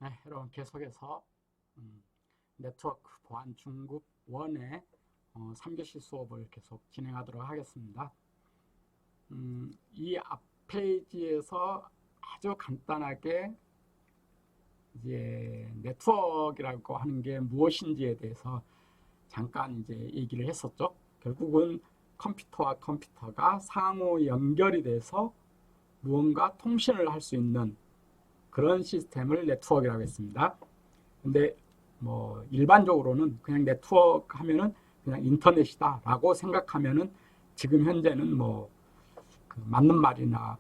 네, 여러분 계속해서 네트워크 보안 중급 1의 3교시 수업을 계속 진행하도록 하겠습니다. 이 앞 페이지에서 아주 간단하게 이제 네트워크라고 하는 게 무엇인지에 대해서 잠깐 이제 얘기를 했었죠. 결국은 컴퓨터와 컴퓨터가 상호 연결이 돼서 무언가 통신을 할 수 있는 그런 시스템을 네트워크라고 했습니다. 근데 뭐 일반적으로는 그냥 네트워크 하면은 그냥 인터넷이다 라고 생각하면은 지금 현재는 뭐 맞는 말이나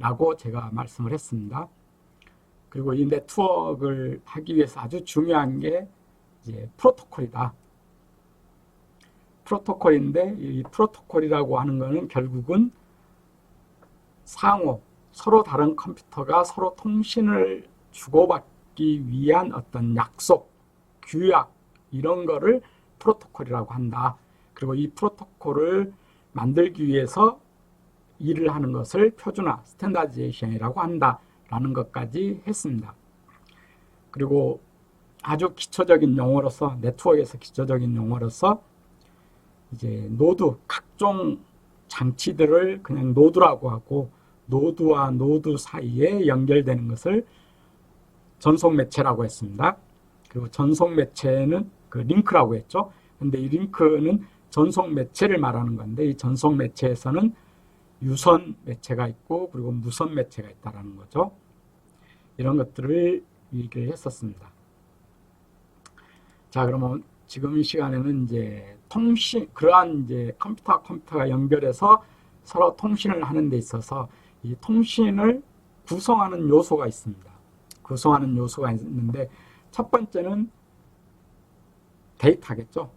라고 제가 말씀을 했습니다. 그리고 이 네트워크를 하기 위해서 아주 중요한 게 이제 프로토콜이다. 프로토콜인데 이 프로토콜이라고 하는 거는 결국은 상호 서로 다른 컴퓨터가 서로 통신을 주고받기 위한 어떤 약속, 규약 이런 거를 프로토콜이라고 한다. 그리고 이 프로토콜을 만들기 위해서 일을 하는 것을 표준화, 스탠다드제이션이라고 한다라는 것까지 했습니다. 그리고 아주 기초적인 용어로서 네트워크에서 기초적인 용어로서 이제 노드, 각종 장치들을 그냥 노드라고 하고 노드와 노드 사이에 연결되는 것을 전송 매체라고 했습니다. 그리고 전송 매체는 그 링크라고 했죠. 근데 이 링크는 전송 매체를 말하는 건데 이 전송 매체에서는 유선 매체가 있고 그리고 무선 매체가 있다라는 거죠. 이런 것들을 얘기를 했었습니다. 자, 그러면 지금 이 시간에는 이제 그러한 이제 컴퓨터와 컴퓨터가 연결해서 서로 통신을 하는 데 있어서 이 통신을 구성하는 요소가 있습니다. 구성하는 요소가 있는데 첫 번째는 데이터겠죠.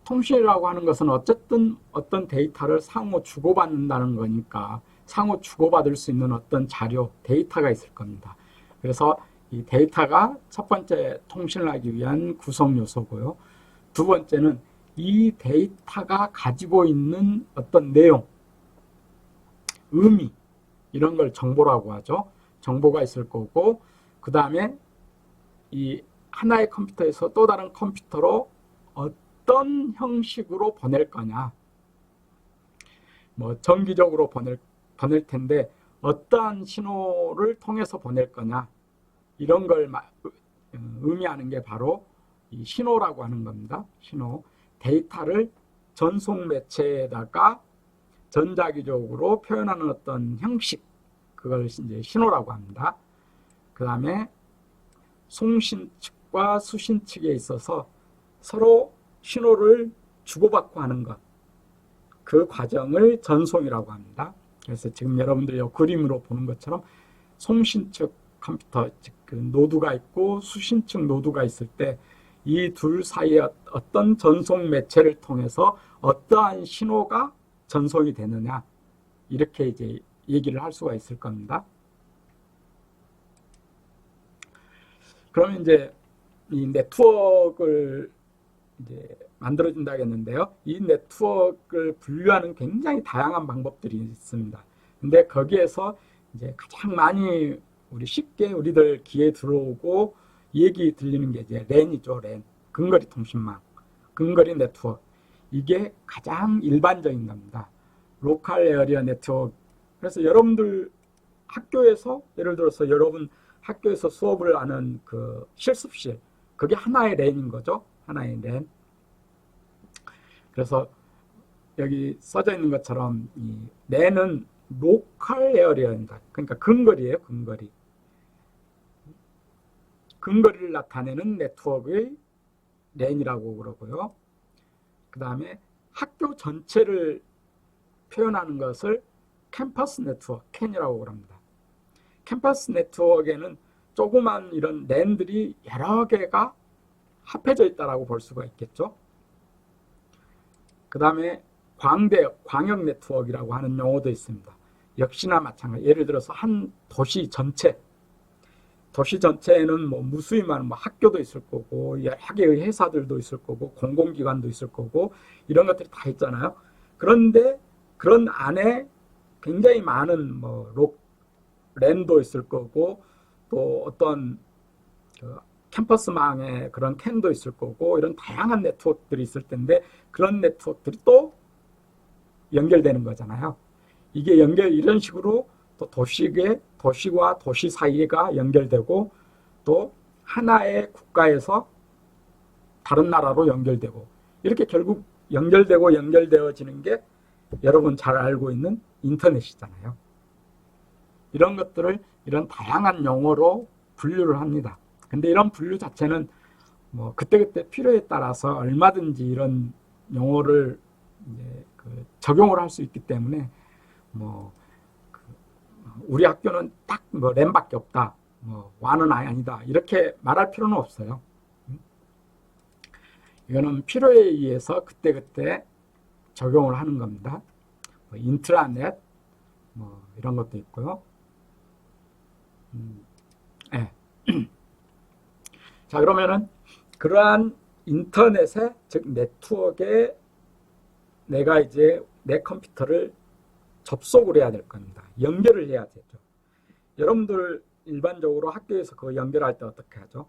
통신이라고 하는 것은 어쨌든 어떤 데이터를 상호 주고받는다는 거니까 상호 주고받을 수 있는 어떤 자료, 데이터가 있을 겁니다. 그래서 이 데이터가 첫 번째 통신을 하기 위한 구성 요소고요. 두 번째는 이 데이터가 가지고 있는 어떤 내용, 의미 이런 걸 정보라고 하죠. 정보가 있을 거고 그 다음에 이 하나의 컴퓨터에서 또 다른 컴퓨터로 어떤 형식으로 보낼 거냐, 뭐 정기적으로 보낼 텐데 어떠한 신호를 통해서 보낼 거냐 이런 걸 의미하는 게 바로 이 신호라고 하는 겁니다. 신호, 데이터를 전송 매체에다가 전자기적으로 표현하는 어떤 형식, 그걸 이제 신호라고 합니다. 그 다음에 송신 측과 수신 측에 있어서 서로 신호를 주고받고 하는 것, 그 과정을 전송이라고 합니다. 그래서 지금 여러분들이 그림으로 보는 것처럼 송신 측 컴퓨터, 즉 그 노드가 있고 수신 측 노드가 있을 때 이 둘 사이에 어떤 전송 매체를 통해서 어떠한 신호가 전송이 되느냐, 이렇게 이제 얘기를 할 수가 있을 겁니다. 그러면 이제 이 네트워크를 이제 만들어진다 했는데요. 이 네트워크를 분류하는 굉장히 다양한 방법들이 있습니다. 근데 거기에서 이제 가장 많이 쉽게 우리들 귀에 들어오고 얘기 들리는 게 이제 랜이죠. 랜. 근거리 통신망. 근거리 네트워크. 이게 가장 일반적인 겁니다. 로컬 에어리어 네트워크. 그래서 여러분들 학교에서 예를 들어서 여러분 학교에서 수업을 하는 그 실습실, 그게 하나의 랜인 거죠. 하나의 랜. 그래서 여기 써져 있는 것처럼 이 랜은 로컬 에어리어입니다. 그러니까 근거리예요. 근거리. 근거리를 나타내는 네트워크의 랜이라고 그러고요. 그 다음에 학교 전체를 표현하는 것을 캠퍼스 네트워크, 캔이라고 그럽니다. 캠퍼스 네트워크에는 조그만 이런 랜들이 여러 개가 합해져 있다고 볼 수가 있겠죠. 그 다음에 광역 네트워크라고 하는 용어도 있습니다. 역시나 마찬가지. 예를 들어서 한 도시 전체에는 뭐 무수히 많은 뭐 학교도 있을 거고 여러 개의 회사들도 있을 거고 공공기관도 있을 거고 이런 것들이 다 있잖아요. 그런데 그런 안에 굉장히 많은 뭐 랜도 있을 거고 또 어떤 그 캠퍼스망의 그런 캔도 있을 거고 이런 다양한 네트워크들이 있을 텐데 그런 네트워크들이 또 연결되는 거잖아요. 이게 이런 식으로 또 도시와 도시 사이가 연결되고 또 하나의 국가에서 다른 나라로 연결되고 이렇게 결국 연결되어지는 게 여러분 잘 알고 있는 인터넷이잖아요. 이런 것들을 이런 다양한 용어로 분류를 합니다. 근데 이런 분류 자체는 뭐 그때그때 필요에 따라서 얼마든지 이런 용어를 이제 적용을 할 수 있기 때문에 뭐 우리 학교는 딱 뭐 램밖에 없다, 뭐 와는 아니다 이렇게 말할 필요는 없어요. 이거는 필요에 의해서 그때그때 적용을 하는 겁니다. 뭐 인트라넷 뭐 이런 것도 있고요. 네. 자, 그러면은 그러한 인터넷에 즉 네트워크에 내가 이제 내 컴퓨터를 접속을 해야 될 겁니다. 연결을 해야 되죠. 여러분들 일반적으로 학교에서 그거 연결할 때 어떻게 하죠?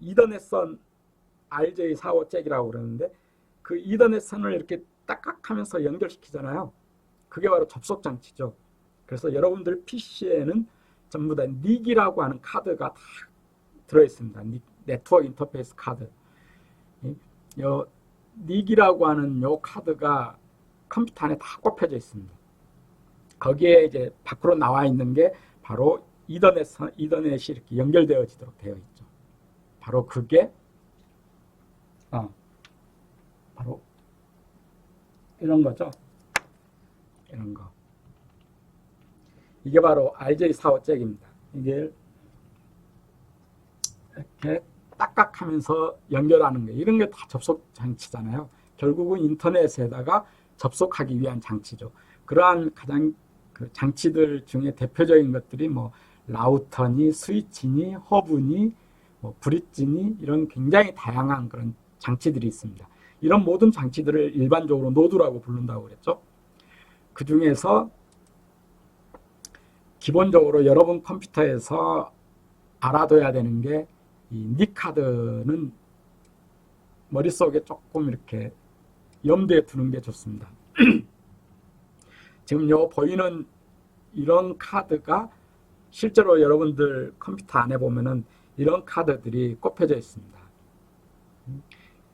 이더넷선 RJ45잭이라고 그러는데 그 이더넷선을 이렇게 딱딱하면서 연결시키잖아요. 그게 바로 접속 장치죠. 그래서 여러분들 PC에는 전부 다 닉이라고 하는 카드가 다 들어있습니다. 네트워크 인터페이스 카드. 요 닉이라고 하는 요 카드가 컴퓨터 안에 다 꼽혀져 있습니다. 거기에 이제 밖으로 나와 있는 게 바로 이더넷이 이렇게 연결되어지도록 되어 있죠. 바로 그게 바로 이런 거죠. 이런 거. 이게 바로 RJ45잭입니다. 이게 이렇게 딱딱하면서 연결하는 거 이런 게 다 접속 장치잖아요. 결국은 인터넷에다가 접속하기 위한 장치죠. 그러한 가장 그 장치들 중에 대표적인 것들이 뭐 라우터니 스위치니 허브니 뭐 브릿지니 이런 굉장히 다양한 그런 장치들이 있습니다. 이런 모든 장치들을 일반적으로 노드라고 부른다고 그랬죠. 그 중에서 기본적으로 여러분 컴퓨터에서 알아둬야 되는 게 이 닉 카드는 머릿속에 조금 이렇게 염두에 두는 게 좋습니다. 지금 요 보이는 이런 카드가 실제로 여러분들 컴퓨터 안에 보면은 이런 카드들이 꼽혀져 있습니다.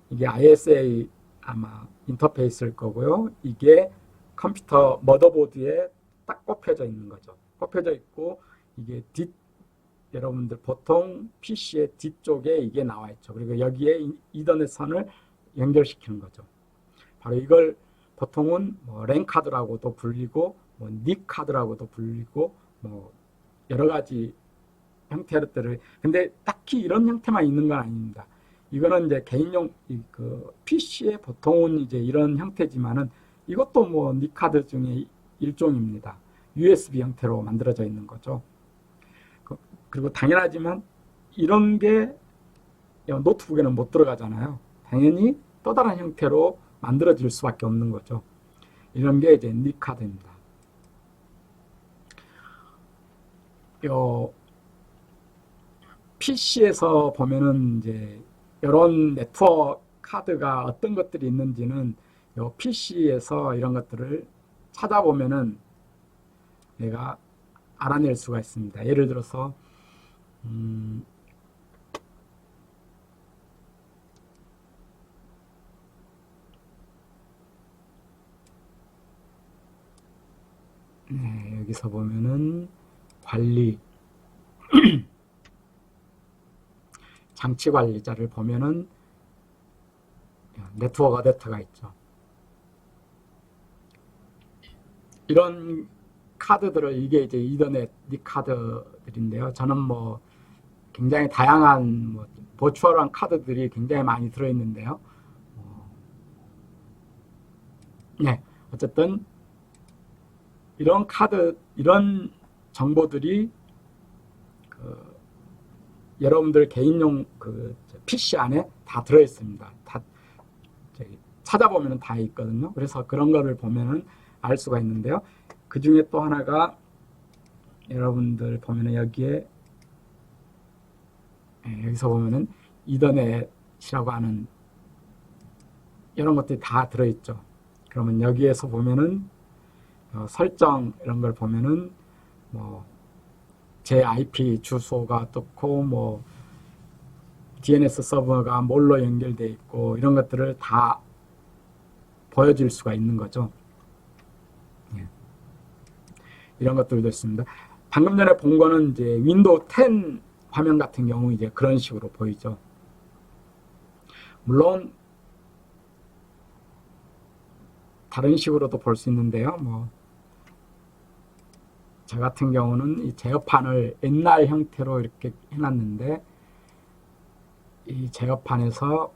이게 ISA 아마 인터페이스일 거고요. 이게 컴퓨터 머더보드에 딱 꼽혀져 있는 거죠. 꼽혀져 있고 이게 여러분들 보통 PC의 뒤쪽에 이게 나와 있죠. 그리고 여기에 이더넷 선을 연결시키는 거죠. 바로 이걸 보통은 뭐 랜 카드라고도 불리고 뭐 닉 카드라고도 불리고 뭐 여러 가지 형태들을 근데 딱히 이런 형태만 있는 건 아닙니다. 이거는 이제 개인용 그 PC의 보통은 이제 이런 형태지만은 이것도 뭐 닉 카드 중에 일종입니다. USB 형태로 만들어져 있는 거죠. 그리고 당연하지만 이런 게 노트북에는 못 들어가잖아요. 당연히 또 다른 형태로 만들어질 수밖에 없는 거죠. 이런 게 이제 닉 카드입니다. PC에서 보면은 이제 이런 네트워크 카드가 어떤 것들이 있는지는 요 PC에서 이런 것들을 찾아보면은 내가 알아낼 수가 있습니다. 예를 들어서 네, 여기서 보면은 관리 장치 관리자를 보면은 네트워크 어댑터가 있죠. 이런 카드들을 이게 이제 이더넷 닉 카드들인데요. 저는 뭐 굉장히 다양한 뭐 버추얼한 카드들이 굉장히 많이 들어있는데요. 네, 어쨌든 이런 카드, 이런 정보들이 여러분들 개인용 PC 안에 다 들어있습니다. 다 찾아보면 다 있거든요. 그래서 그런 거를 보면은 알 수가 있는데요. 그 중에 또 하나가 여러분들 보면은 여기에 여기서 보면은 이더넷이라고 하는 이런 것들이 다 들어있죠. 그러면 여기에서 보면은 설정 이런 걸 보면은 뭐 제 IP 주소가 떴고 뭐 DNS 서버가 뭘로 연결되어 있고 이런 것들을 다 보여줄 수가 있는 거죠. 예. 이런 것들도 있습니다. 방금 전에 본 거는 이제 윈도우 10 화면 같은 경우 이제 그런 식으로 보이죠. 물론 다른 식으로도 볼 수 있는데요. 뭐 저 같은 경우는 이 제어판을 옛날 형태로 이렇게 해놨는데 이 제어판에서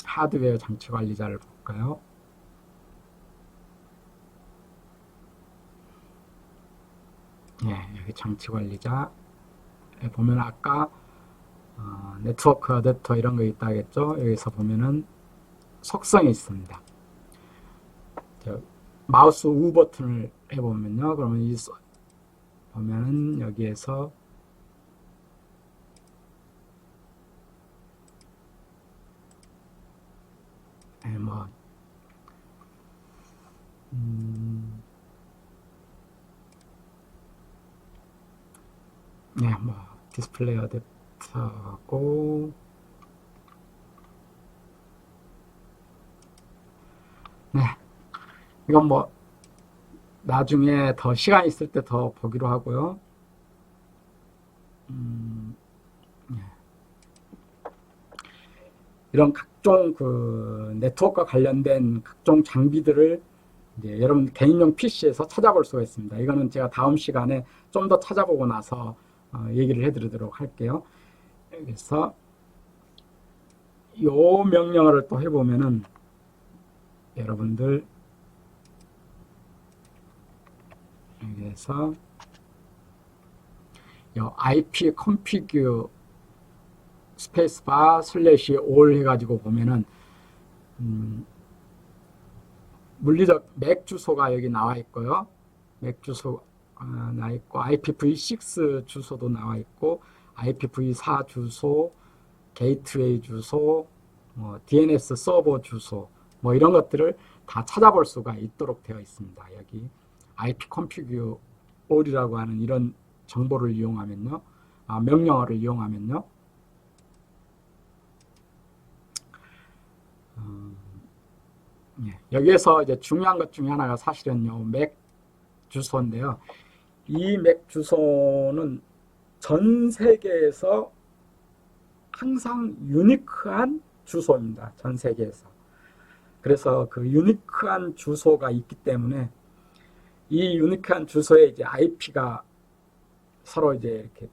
하드웨어 장치 관리자를 볼까요? 여기 장치 관리자 보면 아까 네트워크 어댑터 이런 거 있다겠죠? 여기서 보면은 속성이 있습니다. 마우스 우 버튼을 해보면요. 그러면 보면은 여기에서 뭐 뭐 디스플레이 어댑터고 이건 뭐 나중에 더 시간 있을 때 더 보기로 하고요. 이런 각종 그 네트워크와 관련된 각종 장비들을 이제 여러분 개인용 PC에서 찾아볼 수가 있습니다. 이거는 제가 다음 시간에 좀 더 찾아보고 나서 얘기를 해드리도록 할게요. 그래서 이 명령어를 또 해보면은 여러분들 여기에서 IP config 스페이스바 슬래시 올 해가지고 보면은 물리적 맥 주소가 여기 나와 있고요. 맥 주소 나와 있고 IPv6 주소도 나와 있고 IPv4 주소, 게이트웨이 주소, 뭐 DNS 서버 주소 뭐 이런 것들을 다 찾아볼 수가 있도록 되어 있습니다. 여기 IP config all이라고 하는 이런 정보를 이용하면요. 명령어를 이용하면요. 여기에서 이제 중요한 것 중에 하나가 사실은요, 맥 주소인데요. 이 맥 주소는 전 세계에서 항상 유니크한 주소입니다. 전 세계에서. 그래서 그 유니크한 주소가 있기 때문에 이 유니크한 주소에 이제 IP가 서로 이제 이렇게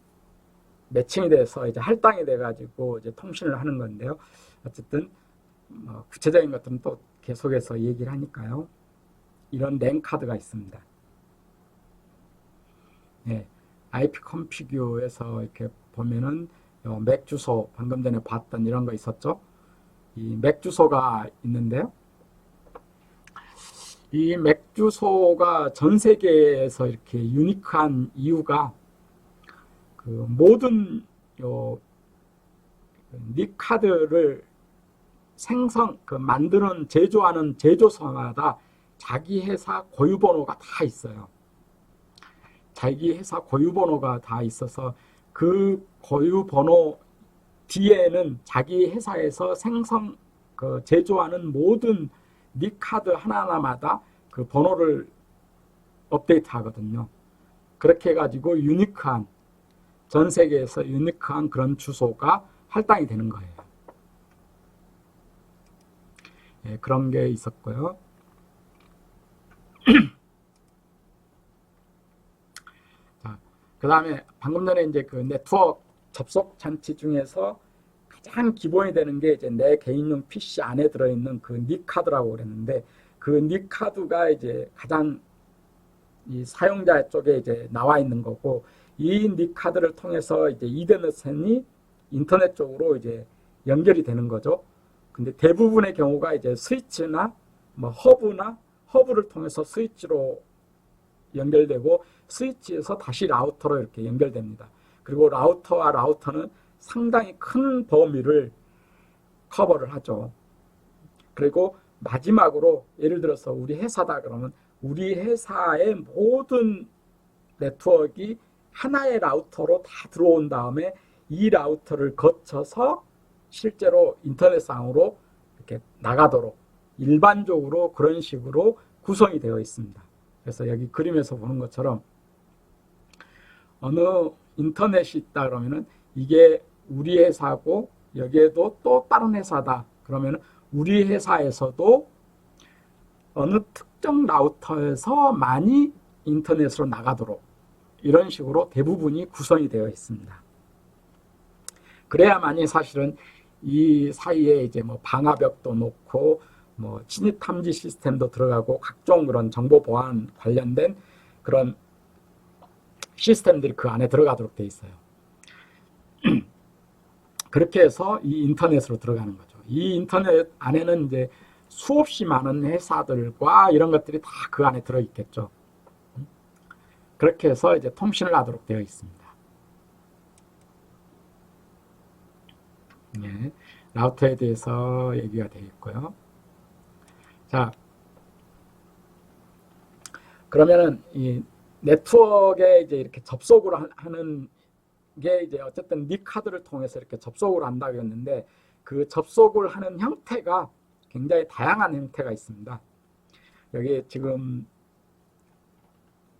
매칭이 돼서 이제 할당이 돼가지고 이제 통신을 하는 건데요. 어쨌든 구체적인 것들은 또 계속해서 얘기를 하니까요. 이런 랜 카드가 있습니다. IP config에서 이렇게 보면은 맥 주소 방금 전에 봤던 이런 거 있었죠. 이 맥 주소가 있는데요. 이 맥 주소가 전 세계에서 이렇게 유니크한 이유가 그 모든 닉 카드를 만드는 제조하는 제조사마다 자기 회사 고유 번호가 다 있어요. 자기 회사 고유 번호가 다 있어서 그 고유 번호 뒤에는 자기 회사에서 제조하는 모든 닉 카드 하나하나마다 그 번호를 업데이트 하거든요. 그렇게 해가지고 전 세계에서 유니크한 그런 주소가 할당이 되는 거예요. 그런 게 있었고요. 그 다음에 방금 전에 이제 그 네트워크 접속 장치 중에서 가장 기본이 되는 게 이제 내 개인용 PC 안에 들어있는 그 닉 카드라고 그랬는데 그 닉 카드가 이제 가장 이 사용자 쪽에 이제 나와 있는 거고 이 닉 카드를 통해서 이제 이더넷이 인터넷 쪽으로 이제 연결이 되는 거죠. 근데 대부분의 경우가 이제 스위치나 뭐 허브를 통해서 스위치로 연결되고 스위치에서 다시 라우터로 이렇게 연결됩니다. 그리고 라우터와 라우터는 상당히 큰 범위를 커버를 하죠. 그리고 마지막으로 예를 들어서 우리 회사다 그러면 우리 회사의 모든 네트워크가 하나의 라우터로 다 들어온 다음에 이 라우터를 거쳐서 실제로 인터넷상으로 이렇게 나가도록 일반적으로 그런 식으로 구성이 되어 있습니다. 그래서 여기 그림에서 보는 것처럼 어느 인터넷이 있다 그러면은 이게 우리 회사고 여기에도 또 다른 회사다 그러면 우리 회사에서도 어느 특정 라우터에서 많이 인터넷으로 나가도록 이런 식으로 대부분이 구성이 되어 있습니다. 그래야만이 사실은 이 사이에 이제 뭐 방화벽도 놓고 뭐 진입 탐지 시스템도 들어가고 각종 그런 정보 보안 관련된 그런 시스템들이 그 안에 들어가도록 되어 있어요. 그렇게 해서 이 인터넷으로 들어가는 거죠. 이 인터넷 안에는 이제 수없이 많은 회사들과 이런 것들이 다 그 안에 들어있겠죠. 그렇게 해서 이제 통신을 하도록 되어 있습니다. 네, 라우터에 대해서 얘기가 되어 있고요. 자, 그러면은 이 네트워크에 이제 이렇게 접속을 하는 게 이제 어쨌든 니 카드를 통해서 이렇게 접속을 한다고 했는데 그 접속을 하는 형태가 굉장히 다양한 형태가 있습니다. 여기 지금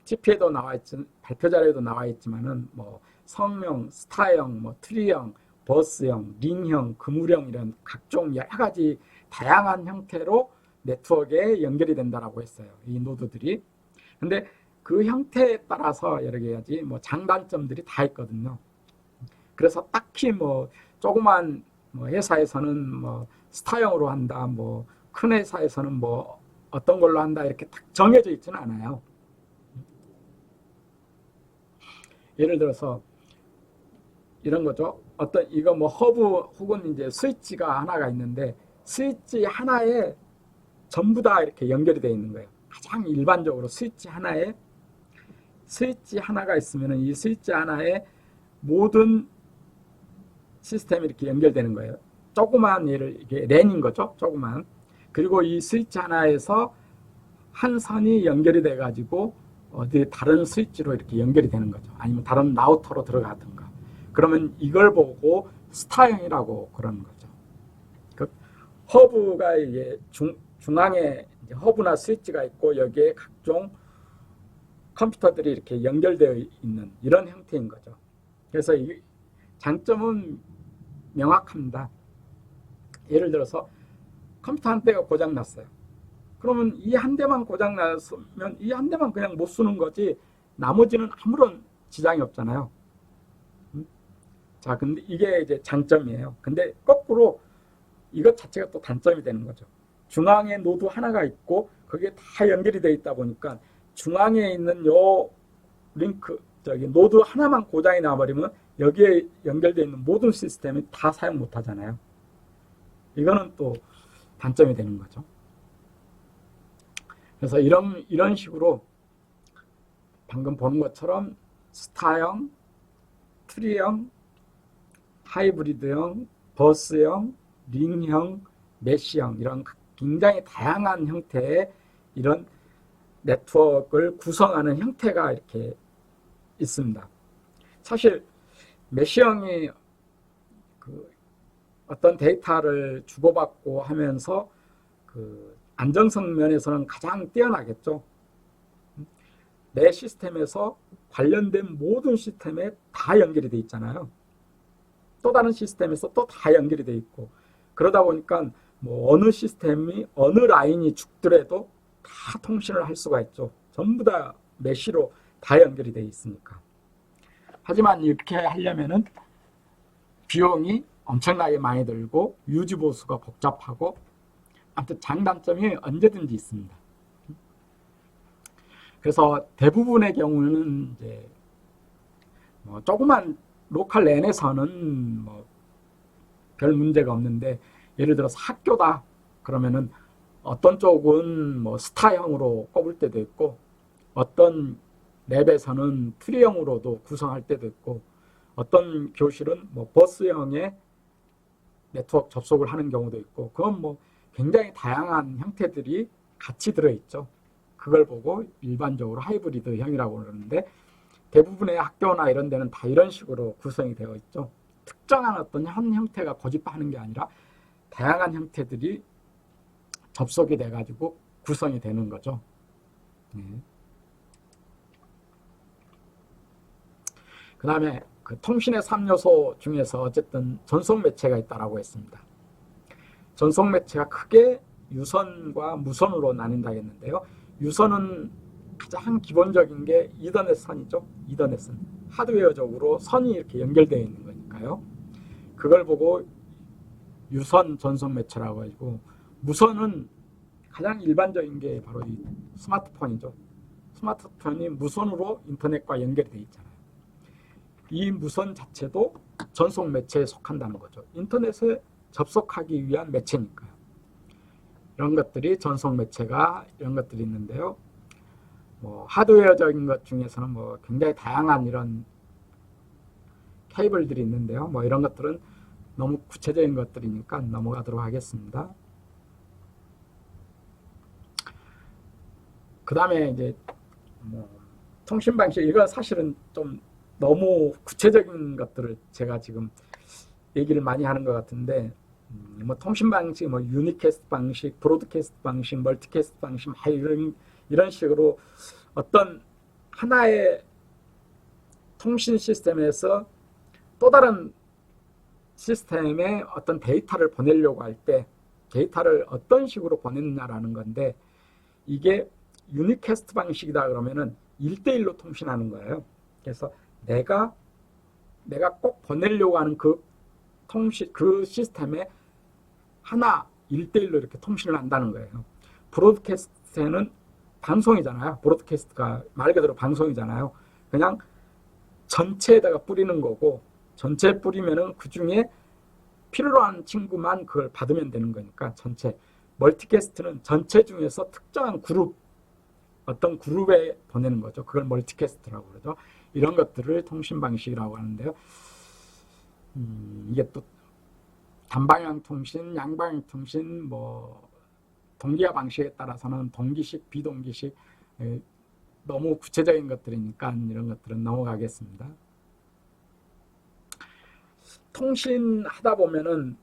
TP에도 나와 있지, 발표 자료에도 나와 있지만은 뭐 성형, 스타형, 뭐 트리형, 버스형, 링형, 그물형 이런 각종 여러 가지 다양한 형태로 네트워크에 연결이 된다라고 했어요. 이 노드들이. 근데 그 형태에 따라서 여러 가지 뭐 장단점들이 다 있거든요. 그래서 딱히 뭐 조그만 뭐 회사에서는 뭐 스타형으로 한다, 뭐 큰 회사에서는 뭐 어떤 걸로 한다 이렇게 딱 정해져 있지는 않아요. 예를 들어서 이런 거죠. 어떤 이거 뭐 허브 혹은 이제 스위치가 하나가 있는데 스위치 하나에 전부 다 이렇게 연결이 되어 있는 거예요. 가장 일반적으로 스위치 하나가 있으면 이 스위치 하나에 모든 시스템이 이렇게 연결되는 거예요. 조그만 예를 이게 랜인 거죠. 조그만. 그리고 이 스위치 하나에서 한 선이 연결이 돼 가지고 어디 다른 스위치로 이렇게 연결이 되는 거죠. 아니면 다른 라우터로 들어가든가. 그러면 이걸 보고 스타형이라고 그러는 거죠. 그 허브가 이게 중앙에 이제 허브나 스위치가 있고 여기에 각종 컴퓨터들이 이렇게 연결되어 있는 이런 형태인 거죠. 그래서 이 장점은 명확합니다. 예를 들어서 컴퓨터 한 대가 고장 났어요. 그러면 이 한 대만 고장 났으면 이 한 대만 그냥 못 쓰는 거지 나머지는 아무런 지장이 없잖아요. 자, 근데 이게 이제 장점이에요. 근데 거꾸로 이것 자체가 또 단점이 되는 거죠. 중앙에 노드 하나가 있고 거기에 다 연결이 되어 있다 보니까 중앙에 있는 요 링크 노드 하나만 고장이 나버리면 여기에 연결되어 있는 모든 시스템이 다 사용 못 하잖아요. 이거는 또 단점이 되는 거죠. 그래서 이런 식으로 방금 보는 것처럼 스타형, 트리형, 하이브리드형, 버스형, 링형, 메쉬형 이런 굉장히 다양한 형태의 이런 네트워크를 구성하는 형태가 이렇게 있습니다. 사실 메쉬형이 그 어떤 데이터를 주고받고 하면서 그 안정성 면에서는 가장 뛰어나겠죠. 내 시스템에서 관련된 모든 시스템에 다 연결이 돼 있잖아요. 또 다른 시스템에서 또 다 연결이 돼 있고 그러다 보니까 뭐 어느 시스템이 어느 라인이 죽더라도 다 통신을 할 수가 있죠. 전부 다 메쉬로 다 연결이 돼 있으니까. 하지만 이렇게 하려면은 비용이 엄청나게 많이 들고 유지 보수가 복잡하고 아무튼 장단점이 언제든지 있습니다. 그래서 대부분의 경우는 이제 뭐 조그만 로컬 랜에서는 뭐 별 문제가 없는데 예를 들어서 학교다 그러면은 어떤 쪽은 뭐 스타형으로 꼽을 때도 있고 어떤 랩에서는 트리형으로도 구성할 때도 있고 어떤 교실은 뭐 버스형의 네트워크 접속을 하는 경우도 있고 그건 뭐 굉장히 다양한 형태들이 같이 들어있죠. 그걸 보고 일반적으로 하이브리드형이라고 그러는데 대부분의 학교나 이런 데는 다 이런 식으로 구성이 되어 있죠. 특정한 어떤 한 형태가 고집하는 게 아니라 다양한 형태들이 접속이 돼가지고 구성이 되는 거죠. 네. 그 다음에 그 통신의 3요소 중에서 어쨌든 전송 매체가 있다라고 했습니다. 전송 매체가 크게 유선과 무선으로 나뉜다 했는데요. 유선은 가장 기본적인 게 이더넷 선이죠. 이더넷 선. 하드웨어적으로 선이 이렇게 연결되어 있는 거니까요. 그걸 보고 유선 전송 매체라고 하고 무선은 가장 일반적인 게 바로 이 스마트폰이죠. 스마트폰이 무선으로 인터넷과 연결이 되어 있잖아요. 이 무선 자체도 전송 매체에 속한다는 거죠. 인터넷에 접속하기 위한 매체니까요. 이런 것들이 전송 매체가 이런 것들이 있는데요. 뭐 하드웨어적인 것 중에서는 뭐 굉장히 다양한 이런 케이블들이 있는데요. 뭐 이런 것들은 너무 구체적인 것들이니까 넘어가도록 하겠습니다. 그 다음에 이제 뭐 통신 방식 이건 사실은 좀 너무 구체적인 것들을 제가 지금 얘기를 많이 하는 것 같은데 뭐 통신 방식, 뭐 유니캐스트 방식, 브로드캐스트 방식, 멀티캐스트 방식 이런 식으로 어떤 하나의 통신 시스템에서 또 다른 시스템에 어떤 데이터를 보내려고 할 때 데이터를 어떤 식으로 보냈느냐라는 건데 이게 유니캐스트 방식이다 그러면은 1대1로 통신하는 거예요. 그래서 내가 꼭 보내려고 하는 그 시스템에 하나 1대1로 이렇게 통신을 한다는 거예요. 브로드캐스트는 방송이잖아요. 브로드캐스트가 말 그대로 방송이잖아요. 그냥 전체에다가 뿌리는 거고 전체에 뿌리면은 그 중에 필요로 하는 친구만 그걸 받으면 되는 거니까 전체. 멀티캐스트는 전체 중에서 특정한 그룹 어떤 그룹에 보내는 거죠. 그걸 멀티캐스트라고 그러죠. 이런 것들을 통신 방식이라고 하는데요. 이게 또 단방향 통신, 양방향 통신, 뭐 동기화 방식에 따라서는 동기식, 비동기식 너무 구체적인 것들이니까 이런 것들은 넘어가겠습니다. 통신하다 보면은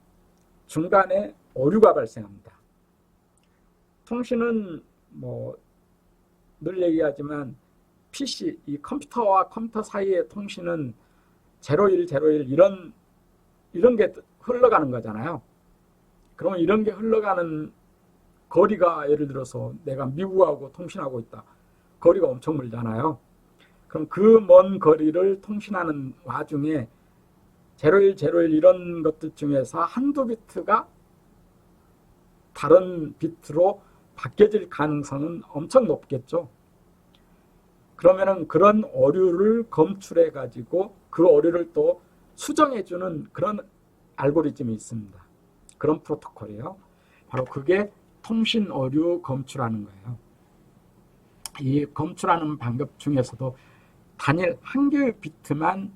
중간에 오류가 발생합니다. 통신은 뭐 늘 얘기하지만 PC, 이 컴퓨터와 컴퓨터 사이의 통신은 01, 01 이런 게 흘러가는 거잖아요. 그러면 이런 게 흘러가는 거리가 예를 들어서 내가 미국하고 통신하고 있다. 거리가 엄청 멀잖아요. 그럼 그 먼 거리를 통신하는 와중에 01, 01 이런 것들 중에서 한두 비트가 다른 비트로 바뀌어질 가능성은 엄청 높겠죠. 그러면은 그런 오류를 검출해 가지고 그 오류를 또 수정해주는 그런 알고리즘이 있습니다. 그런 프로토콜이에요. 바로 그게 통신 오류 검출하는 거예요. 이 검출하는 방법 중에서도 단일 한 개의 비트만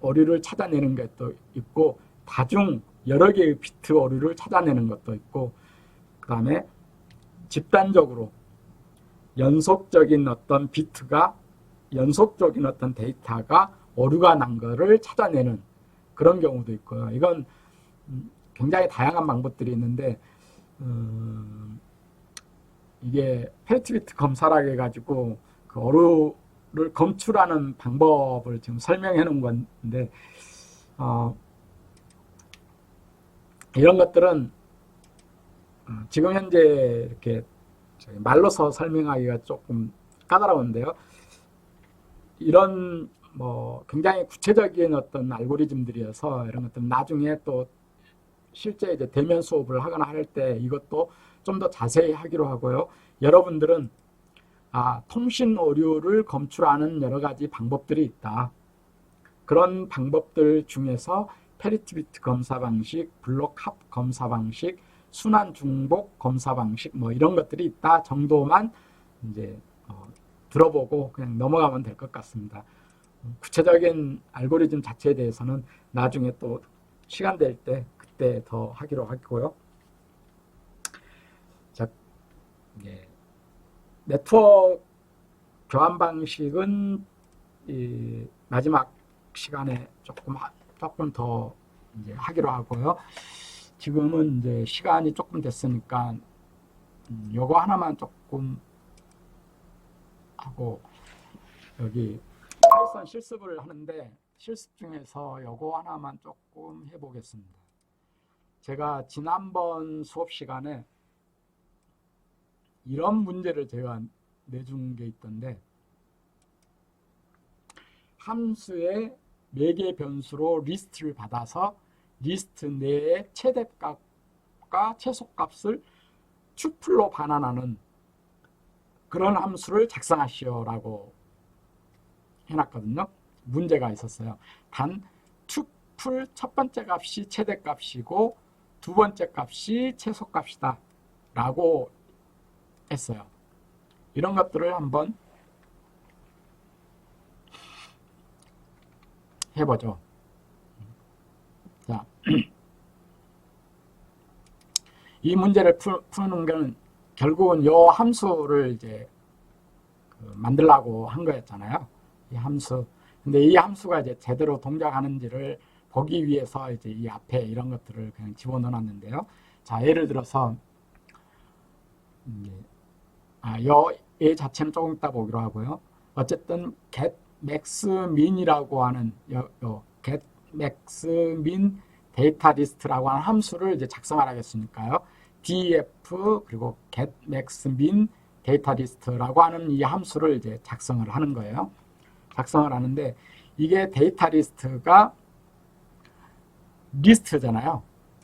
오류를 찾아내는 것도 있고 다중 여러 개의 비트 오류를 찾아내는 것도 있고 그 다음에 집단적으로 연속적인 어떤 비트가 연속적인 어떤 데이터가 오류가 난 거를 찾아내는 그런 경우도 있고요. 이건 굉장히 다양한 방법들이 있는데 이게 페리티비트 검사라고 해가지고 그 오류를 검출하는 방법을 지금 설명해 놓은 건데 이런 것들은 지금 현재 이렇게 말로서 설명하기가 조금 까다로운데요. 이런 뭐 굉장히 구체적인 어떤 알고리즘들이어서 이런 것들 나중에 또 실제 이제 대면 수업을 하거나 할 때 이것도 좀 더 자세히 하기로 하고요. 여러분들은 통신 오류를 검출하는 여러 가지 방법들이 있다. 그런 방법들 중에서 페리티비트 검사 방식, 블록 합 검사 방식, 순환 중복 검사 방식 뭐 이런 것들이 있다 정도만 이제 들어보고 그냥 넘어가면 될 것 같습니다. 구체적인 알고리즘 자체에 대해서는 나중에 또 시간 될 때 그때 더 하기로 하고요. 자, 예. 네트워크 교환 방식은 이 마지막 시간에 조금 더 이제 하기로 하고요. 지금은 이제 시간이 조금 됐으니까 요거 하나만 조금 하고 여기 파이썬 실습을 하는데 실습 중에서 요거 하나만 조금 해보겠습니다. 제가 지난번 수업 시간에 이런 문제를 제가 내준 게 있던데 함수의 매개 변수로 리스트를 받아서 리스트 내의 최대값과 최소값을 튜플로 반환하는 그런 함수를 작성하시오라고 해놨거든요. 문제가 있었어요. 단 튜플 첫 번째 값이 최대값이고 두 번째 값이 최소값이다 라고 했어요. 이런 것들을 한번 해보죠. 자, 이 문제를 푸는 건 결국은 이 함수를 이제 만들려고 한 거였잖아요. 이 함수. 근데 이 함수가 이제 제대로 동작하는지를 보기 위해서 이제 이 앞에 이런 것들을 그냥 집어넣어 놨는데요. 자, 예를 들어서 얘 자체는 조금 이따 보기로 하고요. 어쨌든 get max min이라고 하는 get max min 데이터 리스트라고 하는 함수를 이제 작성을 하겠으니까요. def 그리고 get max min 데이터 리스트라고 하는 이 함수를 이제 작성을 하는 거예요. 작성을 하는데 이게 데이터 리스트가 리스트잖아요.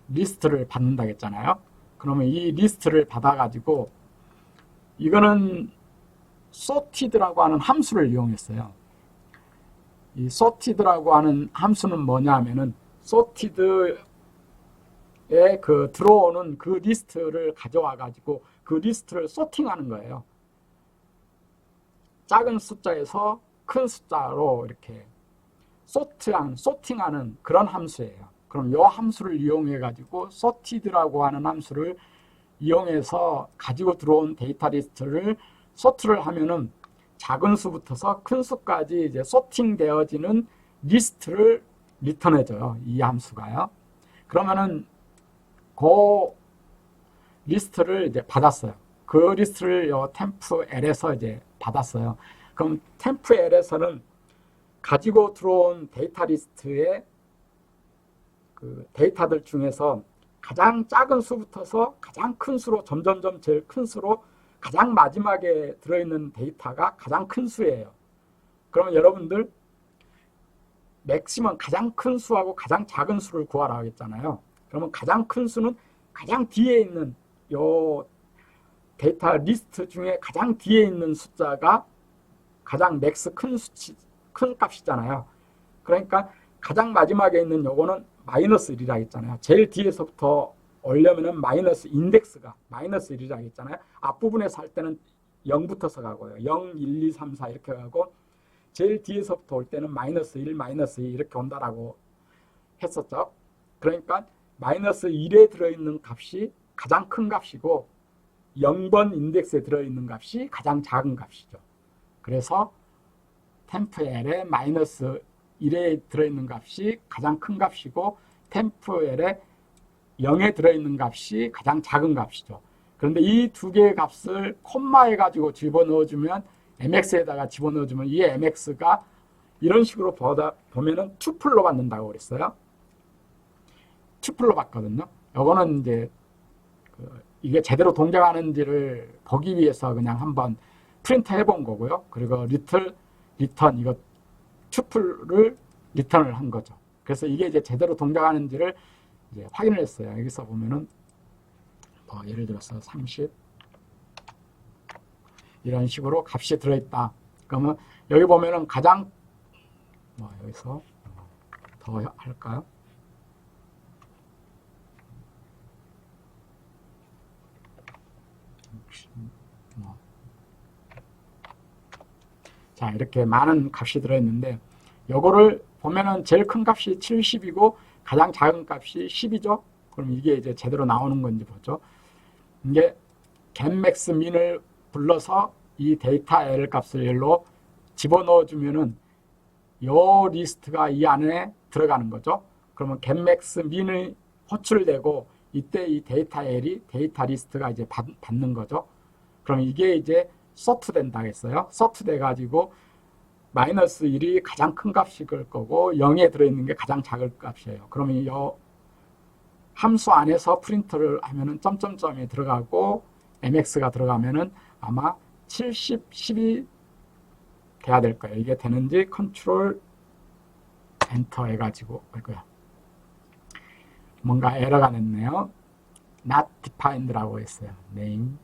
리스트를 받는다고 했잖아요. 그러면 이 리스트를 받아가지고 이거는 sorted라고 하는 함수를 이용했어요. 이 sorted라고 하는 함수는 뭐냐 하면은 sorted에 그 들어오는 그 리스트를 가져와 가지고 그 리스트를 소팅하는 거예요. 작은 숫자에서 큰 숫자로 이렇게 소팅하는 그런 함수예요. 그럼 이 함수를 이용해 가지고 sorted라고 하는 함수를 이용해서 가지고 들어온 데이터 리스트를 소트를 하면은 작은 수부터서 큰 수까지 이제 소팅되어지는 리스트를 리턴해줘요. 이 함수가요. 그러면은 그 리스트를 이제 받았어요. 그 리스트를 요 템프L에서 이제 받았어요. 그럼 템프L에서는 가지고 들어온 데이터 리스트의 그 데이터들 중에서 가장 작은 수부터서 가장 큰 수로 점점점 제일 큰 수로 가장 마지막에 들어있는 데이터가 가장 큰 수예요. 그러면 여러분들 맥시멈 가장 큰 수하고 가장 작은 수를 구하라 하겠잖아요. 그러면 가장 큰 수는 가장 뒤에 있는 요 데이터 리스트 중에 가장 뒤에 있는 숫자가 가장 맥스 큰 값이잖아요. 그러니까 가장 마지막에 있는 요거는 마이너스 1이라 했잖아요. 제일 뒤에서부터 오려면은 마이너스 인덱스가 마이너스 1이라 했잖아요. 앞부분에서 할 때는 0부터서 가고요. 0, 1, 2, 3, 4 이렇게 가고 제일 뒤에서부터 올 때는 마이너스 1, 마이너스 2 이렇게 온다라고 했었죠. 그러니까 마이너스 1에 들어있는 값이 가장 큰 값이고 0번 인덱스에 들어있는 값이 가장 작은 값이죠. 그래서 템프L에 마이너스 1에 들어있는 값이 가장 큰 값이고 템프L에 0에 들어있는 값이 가장 작은 값이죠. 그런데 이 두 개의 값을 콤마해 가지고 집어넣어주면 mx에다가 집어넣어주면 이 mx가 이런 식으로 보면은 튜플로 받는다고 그랬어요. 튜플로 받거든요. 요거는 이제 이게 제대로 동작하는지를 보기 위해서 그냥 한번 프린트 해본 거고요. 그리고 리턴 이거 튜플을 리턴을 한 거죠. 그래서 이게 이제 제대로 동작하는지를 이제 확인을 했어요. 여기서 보면은 예를 들어서 30 이런 식으로 값이 들어있다. 그러면 여기 보면은 가장 여기서 더 할까요? 자, 이렇게 많은 값이 들어있는데 요거를 보면은 제일 큰 값이 70이고 가장 작은 값이 10이죠. 그럼 이게 이제 제대로 나오는 건지 보죠. 이게 getMax min을 불러서 이 데이터 L 값을 일로 집어넣어 주면은 요 리스트가 이 안에 들어가는 거죠. 그러면 getMax min이 호출되고 이때 이 데이터 L이 데이터 리스트가 이제 받는 거죠. 그럼 이게 이제 서트 된다 했어요. 서트 돼가지고 마이너스 1이 가장 큰 값일 거고 0에 들어있는 게 가장 작을 값이에요. 그러면 이 함수 안에서 프린트를 하면은 점점점이 들어가고 mx가 들어가면은 아마 70, 10이 돼야 될 거예요. 이게 되는지 컨트롤 엔터 해가지고 이거요. 뭔가 에러가 냈네요. not defined라고 했어요. name.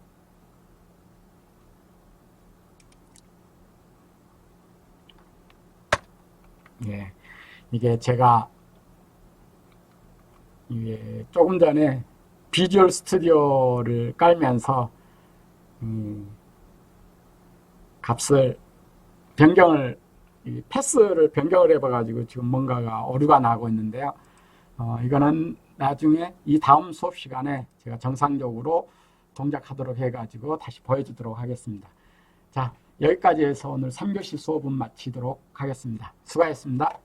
예, 이게 제가 조금 전에 비주얼 스튜디오를 깔면서 값을 변경을 패스를 변경을 해봐가지고 지금 뭔가가 오류가 나고 있는데요. 이거는 나중에 이 다음 수업 시간에 제가 정상적으로 동작하도록 해가지고 다시 보여주도록 하겠습니다. 자, 여기까지 해서 오늘 3교시 수업은 마치도록 하겠습니다. 수고하셨습니다.